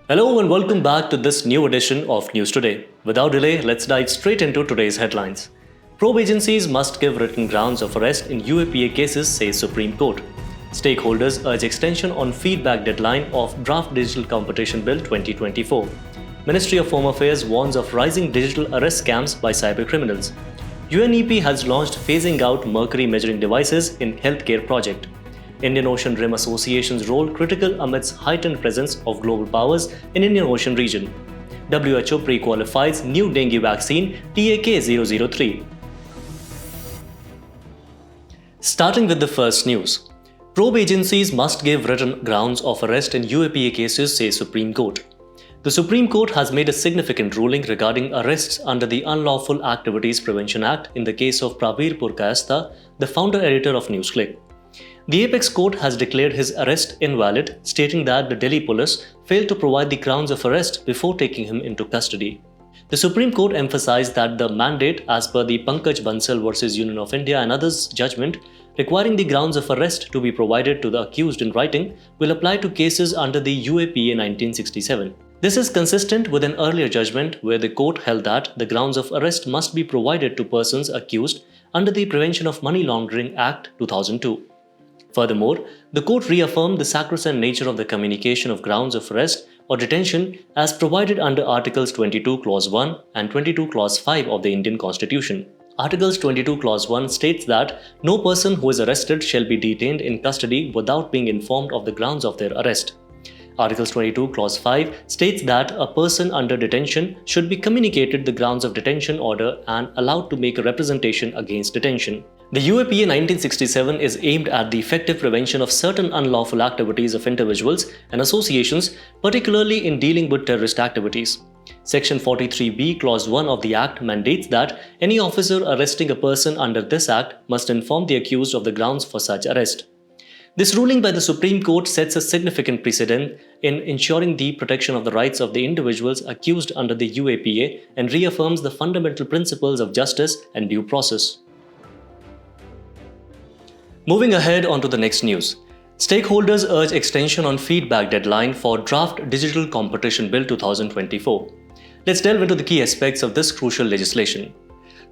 Hello and welcome back to this new edition of News Today. Without delay, let's dive straight into today's headlines. Probe agencies must give written grounds of arrest in UAPA cases, says Supreme Court. Stakeholders urge extension on feedback deadline of Draft Digital Competition Bill 2024. Ministry of Home Affairs warns of rising digital arrest scams by cybercriminals. UNEP has launched phasing out mercury measuring devices in healthcare project. Indian Ocean Rim Association's role critical amidst heightened presence of global powers in Indian Ocean region. WHO pre-qualifies new dengue vaccine TAK-003. Starting with the first news. Probe agencies must give written grounds of arrest in UAPA cases, says Supreme Court. The Supreme Court has made a significant ruling regarding arrests under the Unlawful Activities Prevention Act in the case of Prabir Purkayastha, the founder-editor of NewsClick. The Apex Court has declared his arrest invalid, stating that the Delhi police failed to provide the grounds of arrest before taking him into custody. The Supreme Court emphasized that the mandate, as per the Pankaj Bansal v. Union of India and others judgment, requiring the grounds of arrest to be provided to the accused in writing, will apply to cases under the UAPA 1967. This is consistent with an earlier judgment where the court held that the grounds of arrest must be provided to persons accused under the Prevention of Money Laundering Act 2002. Furthermore, the court reaffirmed the sacrosanct nature of the communication of grounds of arrest or detention as provided under Articles 22 Clause 1 and 22 Clause 5 of the Indian Constitution. Articles 22 Clause 1 states that no person who is arrested shall be detained in custody without being informed of the grounds of their arrest. Articles 22 Clause 5 states that a person under detention should be communicated the grounds of detention order and allowed to make a representation against detention. The UAPA 1967 is aimed at the effective prevention of certain unlawful activities of individuals and associations, particularly in dealing with terrorist activities. Section 43B Clause 1 of the Act mandates that any officer arresting a person under this Act must inform the accused of the grounds for such arrest. This ruling by the Supreme Court sets a significant precedent in ensuring the protection of the rights of the individuals accused under the UAPA and reaffirms the fundamental principles of justice and due process. Moving ahead onto the next news. Stakeholders urge extension on feedback deadline for Draft Digital Competition Bill 2024. Let's delve into the key aspects of this crucial legislation.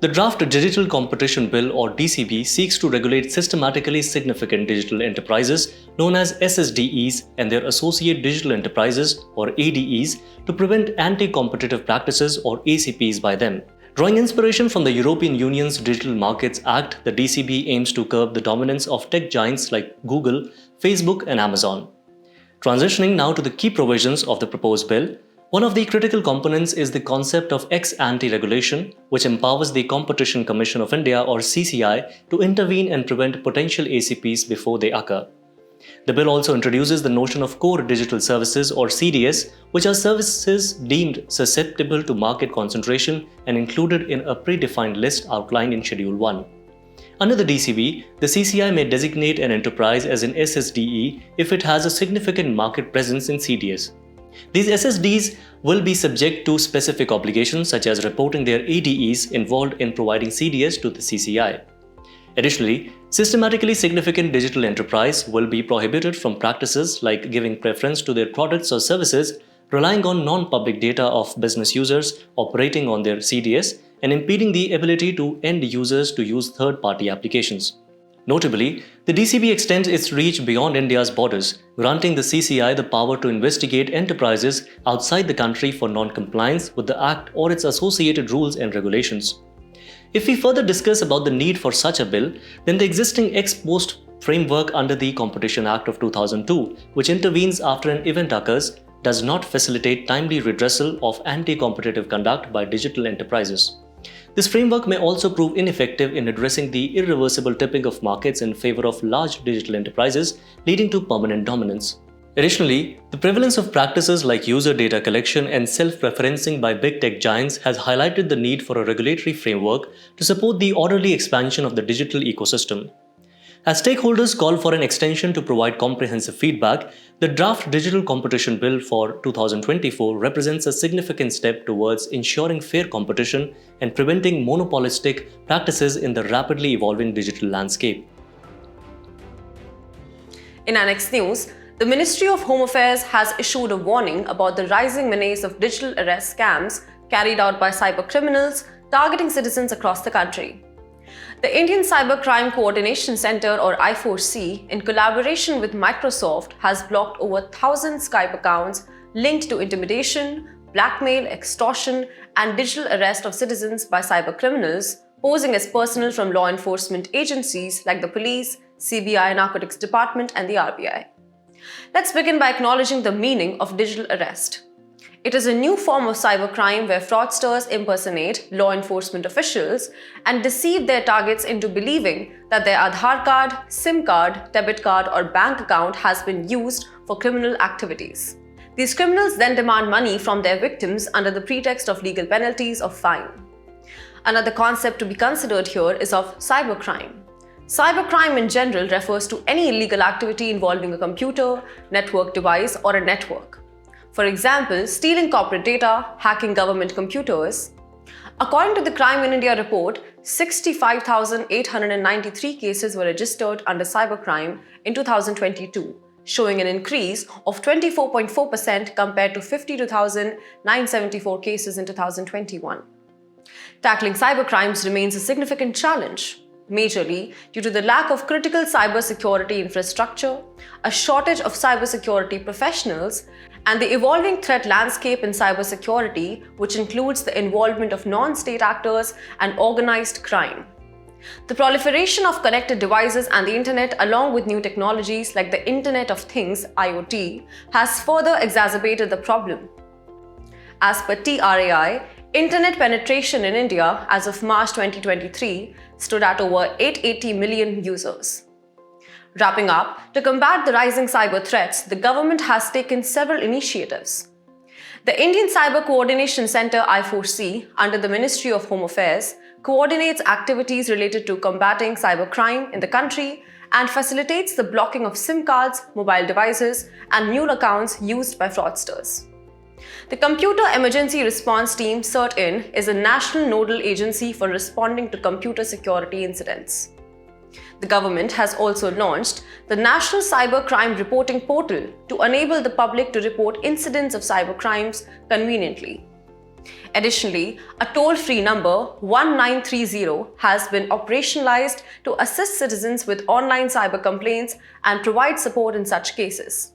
The Draft Digital Competition Bill or DCB seeks to regulate systematically significant digital enterprises known as SSDEs and their associate digital enterprises or ADEs to prevent anti-competitive practices or ACPs by them. Drawing inspiration from the European Union's Digital Markets Act, the DCB aims to curb the dominance of tech giants like Google, Facebook, and Amazon. Transitioning now to the key provisions of the proposed bill, one of the critical components is the concept of ex-ante regulation, which empowers the Competition Commission of India or CCI to intervene and prevent potential ACPs before they occur. The bill also introduces the notion of core digital services or CDS, which are services deemed susceptible to market concentration and included in a predefined list outlined in Schedule 1. Under the DCB, the CCI may designate an enterprise as an SSDE if it has a significant market presence in CDS. These SSDs will be subject to specific obligations such as reporting their ADEs involved in providing CDS to the CCI. Additionally, systematically significant digital enterprise will be prohibited from practices like giving preference to their products or services, relying on non-public data of business users operating on their CDS, and impeding the ability to end users to use third-party applications. Notably, the DCB extends its reach beyond India's borders, granting the CCI the power to investigate enterprises outside the country for non-compliance with the Act or its associated rules and regulations. If we further discuss about the need for such a bill, then the existing ex-post framework under the Competition Act of 2002, which intervenes after an event occurs, does not facilitate timely redressal of anti-competitive conduct by digital enterprises. This framework may also prove ineffective in addressing the irreversible tipping of markets in favor of large digital enterprises, leading to permanent dominance. Additionally, the prevalence of practices like user data collection and self-preferencing by big tech giants has highlighted the need for a regulatory framework to support the orderly expansion of the digital ecosystem. As stakeholders call for an extension to provide comprehensive feedback, the Draft Digital Competition Bill for 2024 represents a significant step towards ensuring fair competition and preventing monopolistic practices in the rapidly evolving digital landscape. In our next news, The Ministry of Home Affairs has issued a warning about the rising menace of digital arrest scams carried out by cybercriminals targeting citizens across the country. The Indian Cybercrime Coordination Center, or I4C, in collaboration with Microsoft, has blocked over 1,000 Skype accounts linked to intimidation, blackmail, extortion, and digital arrest of citizens by cybercriminals, posing as personnel from law enforcement agencies like the police, CBI, Narcotics Department, and the RBI. Let's begin by acknowledging the meaning of digital arrest. It is a new form of cybercrime where fraudsters impersonate law enforcement officials and deceive their targets into believing that their Aadhaar card, SIM card, debit card, or bank account has been used for criminal activities. These criminals then demand money from their victims under the pretext of legal penalties or fine. Another concept to be considered here is of cybercrime. Cybercrime in general refers to any illegal activity involving a computer, network device, or a network. For example, stealing corporate data, hacking government computers. According to the Crime in India report, 65,893 cases were registered under cybercrime in 2022, showing an increase of 24.4% compared to 52,974 cases in 2021. Tackling cybercrimes remains a significant challenge, majorly due to the lack of critical cybersecurity infrastructure, a shortage of cybersecurity professionals, and the evolving threat landscape in cybersecurity, which includes the involvement of non-state actors and organized crime. The proliferation of connected devices and the internet, along with new technologies like the Internet of Things (IoT), has further exacerbated the problem. As per TRAI, internet penetration in India as of March 2023 stood at over 880 million users. Wrapping up, to combat the rising cyber threats, the government has taken several initiatives. The Indian Cyber Coordination Center I4C, under the Ministry of Home Affairs, coordinates activities related to combating cybercrime in the country and facilitates the blocking of SIM cards, mobile devices, and mule accounts used by fraudsters. The Computer Emergency Response Team (CERT-IN) is a national nodal agency for responding to computer security incidents. The government has also launched the National Cyber Crime Reporting Portal to enable the public to report incidents of cybercrimes conveniently. Additionally, a toll-free number 1930 has been operationalized to assist citizens with online cyber complaints and provide support in such cases.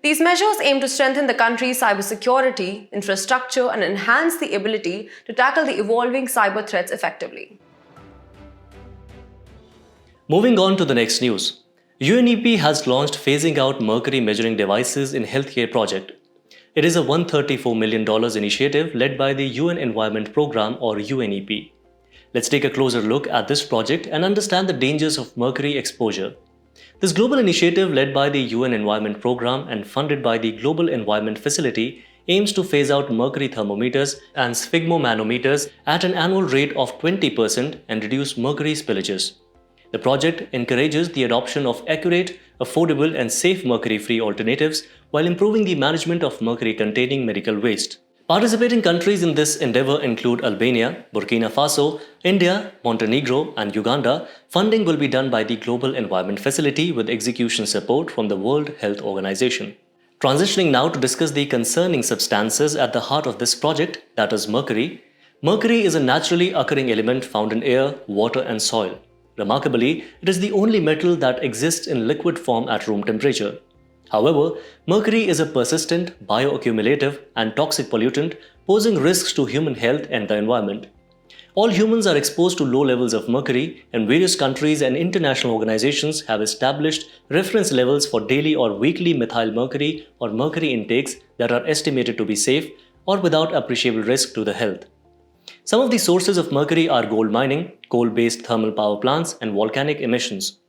These measures aim to strengthen the country's cybersecurity infrastructure and enhance the ability to tackle the evolving cyber threats effectively. Moving on to the next news. UNEP has launched Phasing Out Mercury Measuring Devices in Healthcare project. It is a $134 million initiative led by the UN Environment Programme, or UNEP. Let's take a closer look at this project and understand the dangers of mercury exposure. This global initiative, led by the UN Environment Programme and funded by the Global Environment Facility, aims to phase out mercury thermometers and sphygmomanometers at an annual rate of 20% and reduce mercury spillages. The project encourages the adoption of accurate, affordable, and safe mercury-free alternatives while improving the management of mercury-containing medical waste. Participating countries in this endeavor include Albania, Burkina Faso, India, Montenegro, and Uganda. Funding will be done by the Global Environment Facility with execution support from the World Health Organization. Transitioning now to discuss the concerning substances at the heart of this project, that is mercury. Mercury is a naturally occurring element found in air, water, and soil. Remarkably, it is the only metal that exists in liquid form at room temperature. However, mercury is a persistent, bioaccumulative, and toxic pollutant, posing risks to human health and the environment. All humans are exposed to low levels of mercury, and various countries and international organizations have established reference levels for daily or weekly methyl mercury or mercury intakes that are estimated to be safe or without appreciable risk to the health. Some of the sources of mercury are gold mining, coal-based thermal power plants, and volcanic emissions.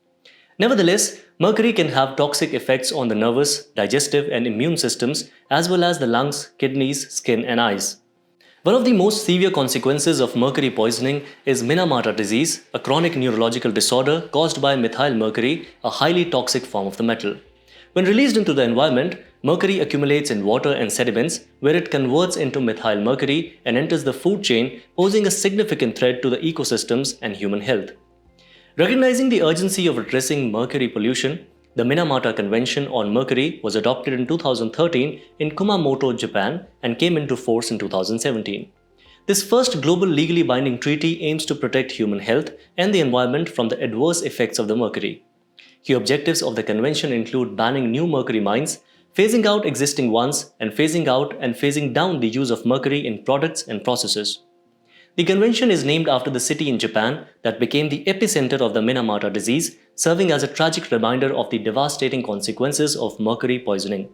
Nevertheless, mercury can have toxic effects on the nervous, digestive, and immune systems, as well as the lungs, kidneys, skin, and eyes. One of the most severe consequences of mercury poisoning is Minamata disease, a chronic neurological disorder caused by methyl mercury, a highly toxic form of the metal. When released into the environment, mercury accumulates in water and sediments, where it converts into methyl mercury and enters the food chain, posing a significant threat to the ecosystems and human health. Recognizing the urgency of addressing mercury pollution, The Minamata Convention on Mercury was adopted in 2013 in Kumamoto, Japan, and came into force in 2017. This first global legally binding treaty aims to protect human health and the environment from the adverse effects of the mercury. Key objectives of the convention include banning new mercury mines, phasing out existing ones, and phasing down the use of mercury in products and processes. The convention is named after the city in Japan that became the epicenter of the Minamata disease, serving as a tragic reminder of the devastating consequences of mercury poisoning.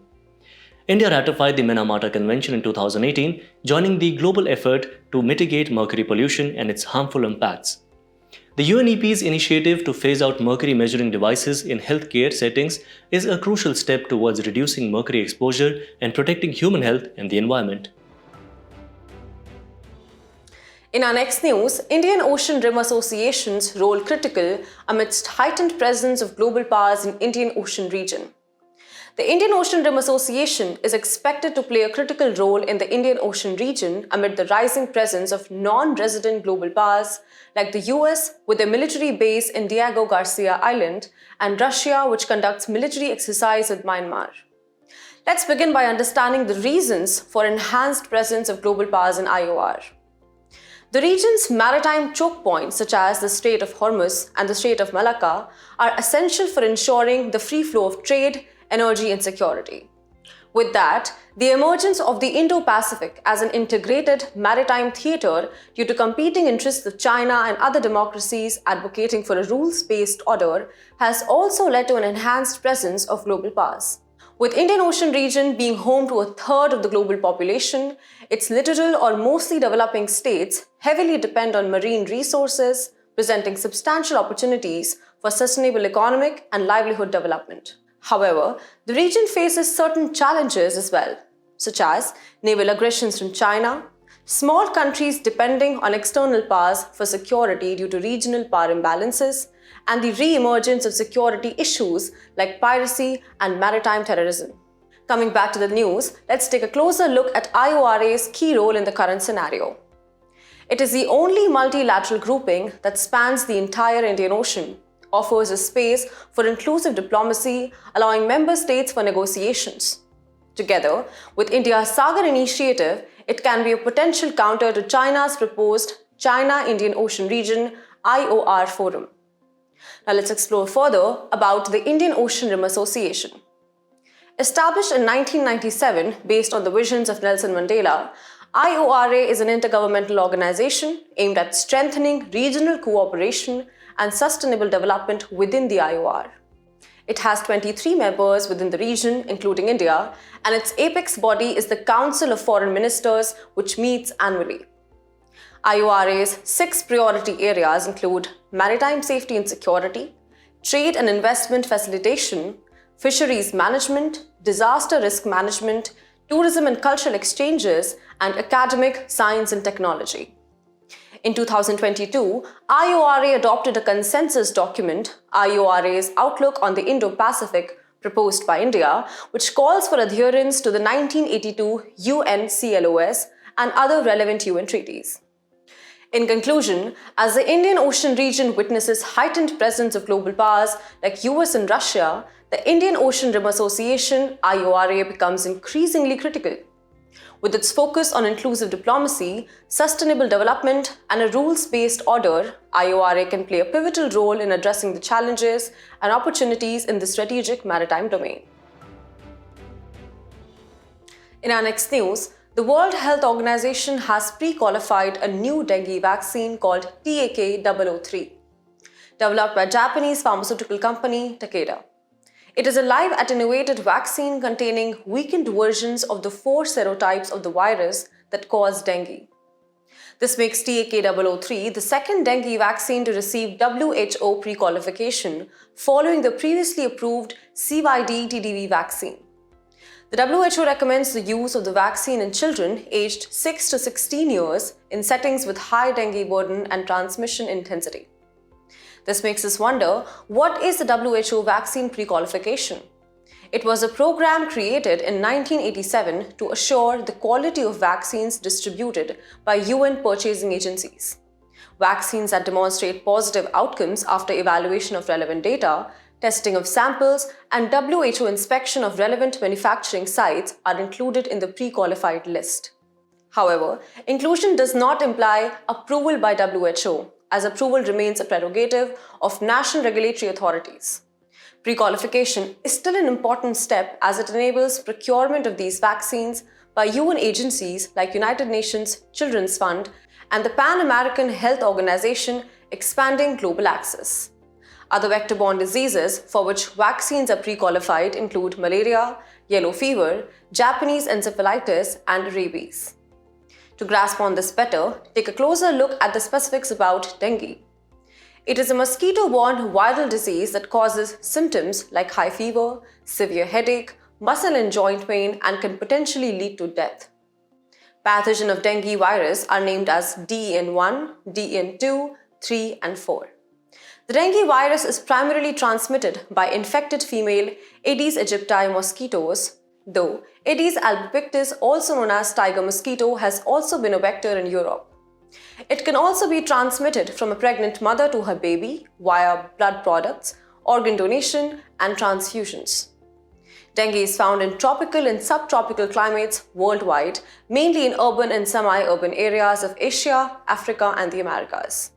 India ratified the Minamata Convention in 2018, joining the global effort to mitigate mercury pollution and its harmful impacts. The UNEP's initiative to phase out mercury measuring devices in healthcare settings is a crucial step towards reducing mercury exposure and protecting human health and the environment. In our next news, Indian Ocean Rim Association's role critical amidst heightened presence of global powers in Indian Ocean region. The Indian Ocean Rim Association is expected to play a critical role in the Indian Ocean region amid the rising presence of non-resident global powers like the US with a military base in Diego Garcia Island and Russia, which conducts military exercise with Myanmar. Let's begin by understanding the reasons for enhanced presence of global powers in IOR. The region's maritime choke points, such as the Strait of Hormuz and the Strait of Malacca, are essential for ensuring the free flow of trade, energy, and security. With that, the emergence of the Indo-Pacific as an integrated maritime theater due to competing interests of China and other democracies advocating for a rules-based order has also led to an enhanced presence of global powers. With Indian Ocean region being home to a third of the global population, its littoral or mostly developing states heavily depend on marine resources, presenting substantial opportunities for sustainable economic and livelihood development. However, the region faces certain challenges as well, such as naval aggressions from China, small countries depending on external powers for security due to regional power imbalances, and the re-emergence of security issues like piracy and maritime terrorism. Coming back to the news, let's take a closer look at IORA's key role in the current scenario. It is the only multilateral grouping that spans the entire Indian Ocean, offers a space for inclusive diplomacy, allowing member states for negotiations. Together with India's Sagar initiative, it can be a potential counter to China's proposed China-Indian Ocean Region IOR Forum. Now let's explore further about the Indian Ocean Rim Association. Established in 1997 based on the visions of Nelson Mandela, IORA is an intergovernmental organization aimed at strengthening regional cooperation and sustainable development within the IOR. It has 23 members within the region, including India, and its apex body is the Council of Foreign Ministers, which meets annually. IORA's 6 priority areas include maritime safety and security, trade and investment facilitation, fisheries management, disaster risk management, tourism and cultural exchanges, and academic, science and technology. In 2022, IORA adopted a consensus document, IORA's Outlook on the Indo-Pacific, proposed by India, which calls for adherence to the 1982 UN CLOS and other relevant UN treaties. In conclusion, as the Indian Ocean region witnesses heightened presence of global powers like US and Russia, the Indian Ocean Rim Association, IORA, becomes increasingly critical. With its focus on inclusive diplomacy, sustainable development, and a rules-based order, IORA can play a pivotal role in addressing the challenges and opportunities in the strategic maritime domain. In our next news, the World Health Organization has pre-qualified a new dengue vaccine called TAK-003, developed by Japanese pharmaceutical company Takeda. It is a live attenuated vaccine containing weakened versions of the 4 serotypes of the virus that cause dengue. This makes TAK-003 the second dengue vaccine to receive WHO pre-qualification following the previously approved CYD-TDV vaccine. The WHO recommends the use of the vaccine in children aged 6 to 16 years in settings with high dengue burden and transmission intensity. This makes us wonder, what is the WHO vaccine pre-qualification? It was a program created in 1987 to assure the quality of vaccines distributed by UN purchasing agencies. Vaccines that demonstrate positive outcomes after evaluation of relevant data Testing of samples and WHO inspection of relevant manufacturing sites are included in the pre-qualified list. However, inclusion does not imply approval by WHO, as approval remains a prerogative of national regulatory authorities. Pre-qualification is still an important step as it enables procurement of these vaccines by UN agencies like United Nations Children's Fund and the Pan American Health Organization, expanding global access. Other vector-borne diseases for which vaccines are pre-qualified include malaria, yellow fever, Japanese encephalitis, and rabies. To grasp on this better, take a closer look at the specifics about dengue. It is a mosquito-borne viral disease that causes symptoms like high fever, severe headache, muscle and joint pain, and can potentially lead to death. Pathogen of dengue virus are named as DEN1, DEN2, 3, and 4. The dengue virus is primarily transmitted by infected female Aedes aegypti mosquitoes, though Aedes albopictus, also known as tiger mosquito, has also been a vector in Europe. It can also be transmitted from a pregnant mother to her baby via blood products, organ donation, and transfusions. Dengue is found in tropical and subtropical climates worldwide, mainly in urban and semi-urban areas of Asia, Africa, and the Americas.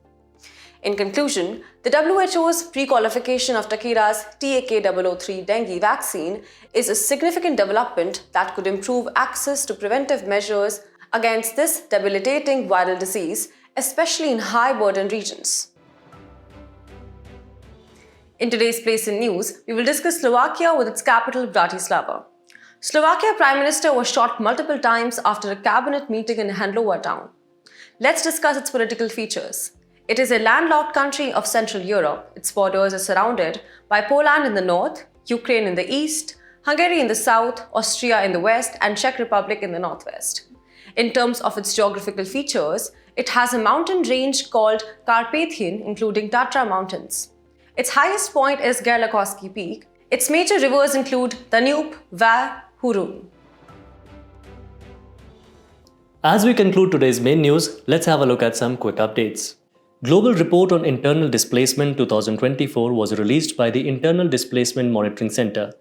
In conclusion, the WHO's pre-qualification of Takeda's TAK-003 dengue vaccine is a significant development that could improve access to preventive measures against this debilitating viral disease, especially in high-burden regions. In today's Place in News, we will discuss Slovakia with its capital Bratislava. Slovakia Prime Minister was shot multiple times after a cabinet meeting in Handlowa town. Let's discuss its political features. It is a landlocked country of Central Europe. Its borders are surrounded by Poland in the north, Ukraine in the east, Hungary in the south, Austria in the west, and Czech Republic in the northwest. In terms of its geographical features, it has a mountain range called Carpathian, including Tatra Mountains. Its highest point is Gerlachowski Peak. Its major rivers include Danube, Var, Hurun. As we conclude today's main news, let's have a look at some quick updates. Global Report on Internal Displacement 2024 was released by the Internal Displacement Monitoring Center.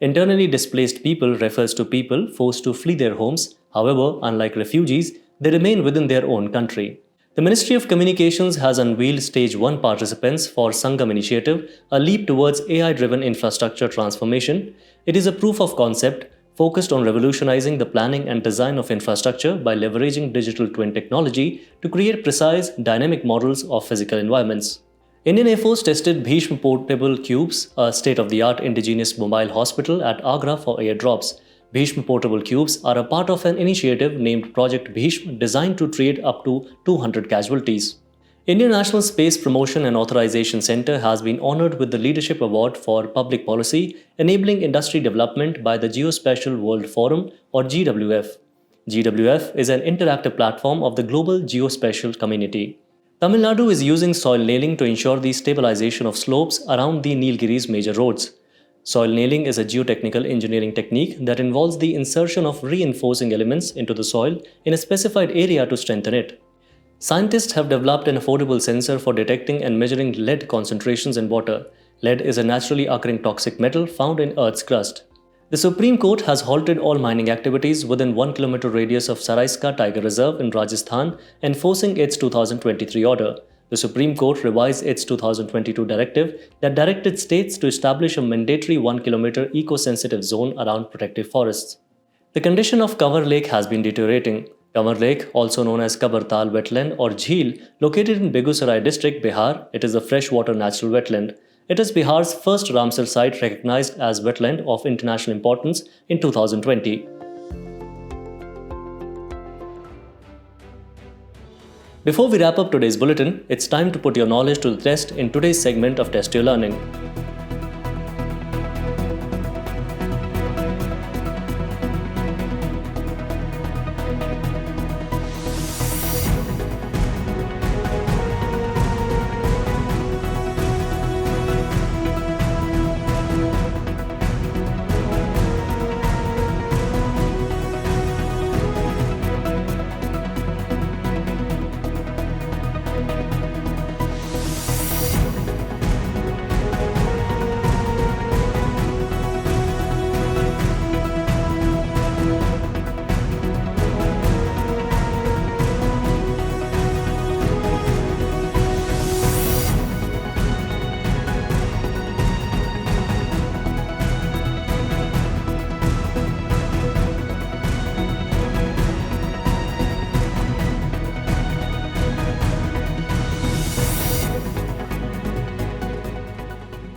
Internally displaced people refers to people forced to flee their homes. However, unlike refugees, they remain within their own country. The Ministry of Communications has unveiled Stage 1 participants for Sangam Initiative, a leap towards AI-driven infrastructure transformation. It is a proof of concept focused on revolutionizing the planning and design of infrastructure by leveraging digital twin technology to create precise, dynamic models of physical environments. Indian Air Force tested Bhishma Portable Cubes, a state-of-the-art indigenous mobile hospital at Agra for airdrops. Bhishma Portable Cubes are a part of an initiative named Project Bhishma designed to treat up to 200 casualties. Indian National Space Promotion and Authorization Centre has been honoured with the Leadership Award for Public Policy Enabling Industry Development by the Geospatial World Forum, or GWF. GWF is an interactive platform of the global geospatial community. Tamil Nadu is using soil nailing to ensure the stabilization of slopes around the Nilgiris major roads. Soil nailing is a geotechnical engineering technique that involves the insertion of reinforcing elements into the soil in a specified area to strengthen it. Scientists have developed an affordable sensor for detecting and measuring lead concentrations in water. Lead is a naturally occurring toxic metal found in Earth's crust. The Supreme Court has halted all mining activities within 1 kilometer radius of Saraiska Tiger Reserve in Rajasthan, enforcing its 2023 order. The Supreme Court revised its 2022 directive that directed states to establish a mandatory 1 kilometer eco-sensitive zone around protected forests. The condition of Kanwar Lake has been deteriorating. Kanwar Lake, also known as Kabartal Wetland or Jheel, located in Begusarai district, Bihar, it is a freshwater natural wetland. It is Bihar's first Ramsar site recognized as wetland of international importance in 2020. Before we wrap up today's bulletin, it's time to put your knowledge to the test in today's segment of Test Your Learning.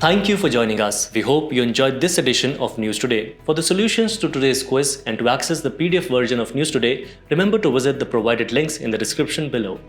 Thank you for joining us. We hope you enjoyed this edition of News Today. For the solutions to today's quiz and to access the PDF version of News Today, remember to visit the provided links in the description below.